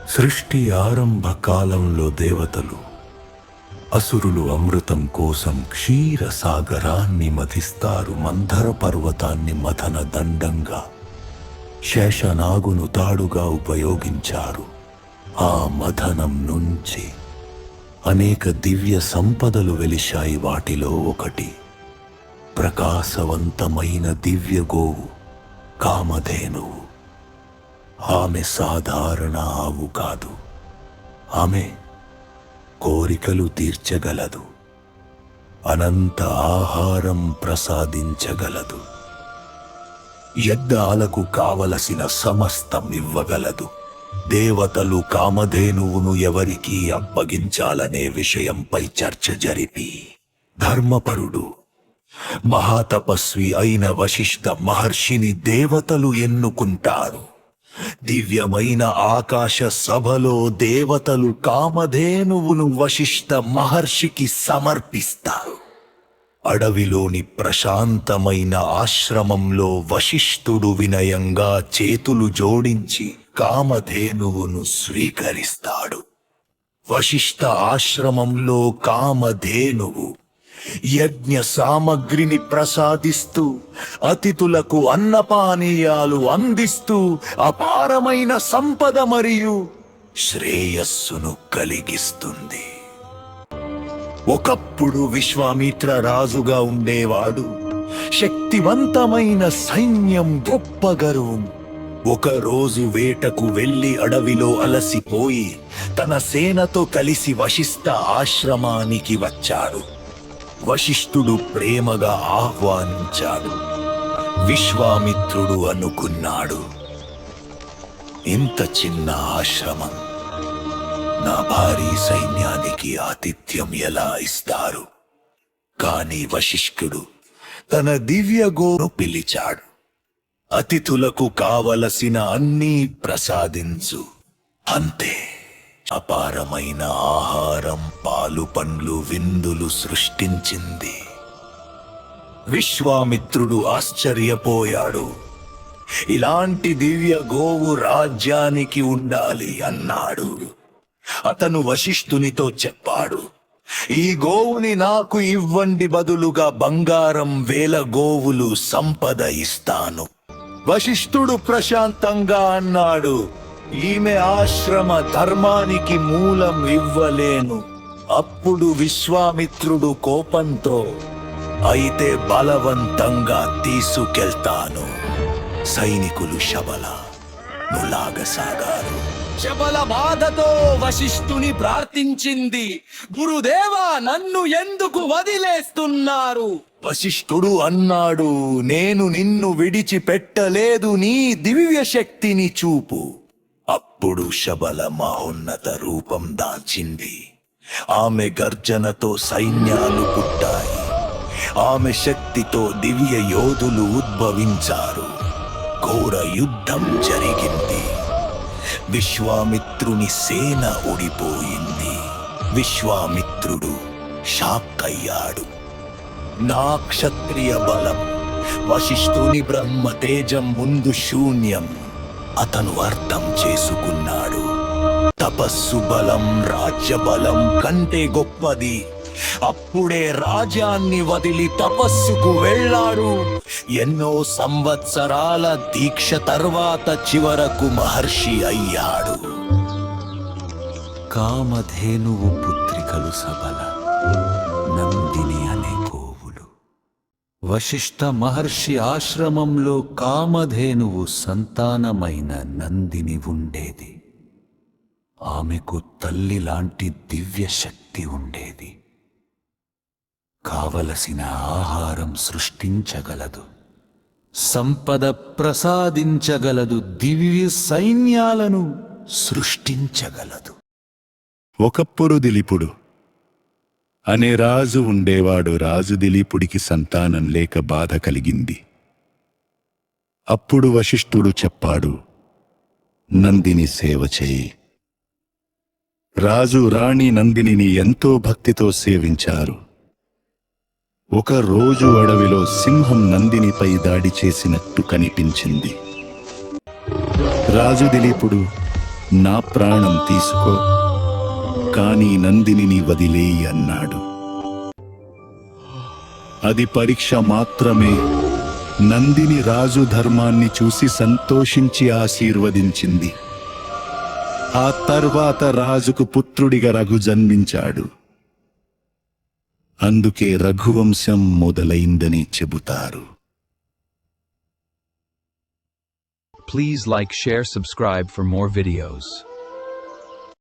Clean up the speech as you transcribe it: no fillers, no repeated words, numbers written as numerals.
సృష్టి ఆరంభ కాలంలో దేవతలు అసురులు అమృతం కోసం క్షీర సాగరాన్ని మథిస్తారు. మంధర పర్వతాన్ని మథన దండంగా, శేషనాగును తాడుగా ఉపయోగించారు. ఆ మథనం నుంచి అనేక దివ్య సంపదలు వెలిశాయి. వాటిలో ఒకటి ప్రకాశవంతమైన దివ్య గోవు కామధేనువు. ఆమె సాధారణ ఆవు కాదు, ఆమె కోరికలు తీర్చగలదు, అనంత ఆహారం ప్రసాదించగలదు, యజ్ఞాలకు కావలసిన సమస్తం ఇవ్వగలదు. దేవతలు కామధేనువును ఎవరికి అప్పగించాలనే విషయంపై చర్చ జరిపి ధర్మపరుడు మహాతపస్వి అయిన వశిష్ఠ మహర్షిని దేవతలు ఎన్నుకుంటారు. దివ్యమైన ఆకాశ సభలో దేవతలు కామధేనువును వశిష్ఠ మహర్షికి సమర్పిస్తారు. అడవిలోని ప్రశాంతమైన ఆశ్రమంలో వశిష్ఠుడు వినయంగా చేతులు జోడించి కామధేనువును స్వీకరిస్తాడు. వశిష్ఠ ఆశ్రమంలో కామధేనువు యజ్ఞ సామగ్రిని ప్రసాదిస్తూ, అతిథులకు అన్నపానీయాలు అందిస్తూ అపారమైన సంపద మరియు శ్రేయస్సును కలిగిస్తుంది. ఒకప్పుడు విశ్వామిత్ర రాజుగా ఉండేవాడు. శక్తివంతమైన సైన్యం, గొప్ప గర్వం. ఒకరోజు వేటకు వెళ్లి అడవిలో అలసిపోయి తన సేనతో కలిసి వశిష్ఠ ఆశ్రమానికి వచ్చాడు. వశిష్ఠుడు ప్రేమగా ఆహ్వానించాడు. విశ్వామిత్రుడు అనుకున్నాడు, ఇంత చిన్న ఆశ్రమం, నా భారీ సైన్యానికి ఆతిథ్యం ఎలా ఇస్తారు? కాని వశిష్ఠుడు తన దివ్య గోను పిలిచాడు. అతిథులకు కావలసిన అన్నీ ప్రసాదించు. అంతే. అపారమైన ఆహారం, పాలు, పండ్లు, విందులు సృష్టించింది. విశ్వామిత్రుడు ఆశ్చర్యపోయాడు. ఇలాంటి దివ్య గోవు రాజ్యానికి ఉండాలి అన్నాడు. అతను వశిష్ఠునితో చెప్పాడు, ఈ గోవుని నాకు ఇవ్వండి, బదులుగా బంగారం, 1000 గోవులు సంపద ఇస్తాను. వశిష్ఠుడు ప్రశాంతంగా అన్నాడు, ఈమె ఆశ్రమ ధర్మానికి మూలం ఇవ్వలేను. అప్పుడు విశ్వామిత్రుడు కోపంతో, అయితే బలవంతంగా తీసుకెళ్తాను. సైనికులు శబలను లాగసాగారు. శబల బాధతో వశిష్ఠుని ప్రార్థించింది, గురుదేవా, నన్ను ఎందుకు వదిలేస్తున్నారు? వశిష్ఠుడు అన్నాడు, నేను నిన్ను విడిచిపెట్టలేదు, నీ దివ్య శక్తిని చూపు. అప్పుడు శబల మహోన్నత రూపం దాల్చింది. ఆమె గర్జనతో సైన్యాలు పుట్టాయి. ఆమె శక్తితో దివ్య యోధులు ఉద్భవించారు. ఘోర యుద్ధం జరిగింది. విశ్వామిత్రుని సేన ఓడిపోయింది. విశ్వామిత్రుడు షాక్ అయ్యాడు. నా క్షత్రియ బలం, వశిష్ఠుని బ్రహ్మ తేజం ముందు శూన్యం. అతను అర్థం చేసుకున్నాడు, తపస్సు బలం రాజ్య బలం కంటే గొప్పది. అప్పుడే రాజ్యాన్ని వదిలి తపస్సుకు వెళ్ళాడు. ఎన్నో సంవత్సరాల దీక్ష తర్వాత చివరకు మహర్షి అయ్యాడు. కామధేనువు పుత్రికలు సబల, నందిని అనే గోవులు. వశిష్ఠ మహర్షి ఆశ్రమంలో కామధేనువు సంతానమైన నందిని ఉండేది. ఆమెకు తల్లి లాంటి దివ్య శక్తి ఉండేది. కావలసిన ఆహారం సృష్టించగలదు, సంపద ప్రసాదించగలదు, దివ్య సైన్యాలను సృష్టించగలదు. ఒకప్పుడు దిలీపుడు అనే రాజు ఉండేవాడు. రాజు దిలీపుడికి సంతానం లేక బాధ కలిగింది. అప్పుడు వశిష్ఠుడు చెప్పాడు, నందిని సేవ చేయి. రాజు రాణి నందినిని ఎంతో భక్తితో సేవించారు. ఒక రోజు అడవిలో సింహం నందినిపై దాడి చేసినట్టు కనిపించింది. రాజు దిలీపుడు నా ప్రాణం తీసుకో, కానీ నందినిని వదిలేయి అన్నాడు. అది పరీక్ష మాత్రమే. నందిని రాజు ధర్మాన్ని చూసి సంతోషించి ఆశీర్వదించింది. ఆ తర్వాత రాజుకు పుత్రుడిగా రఘు జన్మించాడు. అందుకే రఘువంశం మొదలైందని చెబుతారు. Please like, share, subscribe for more videos.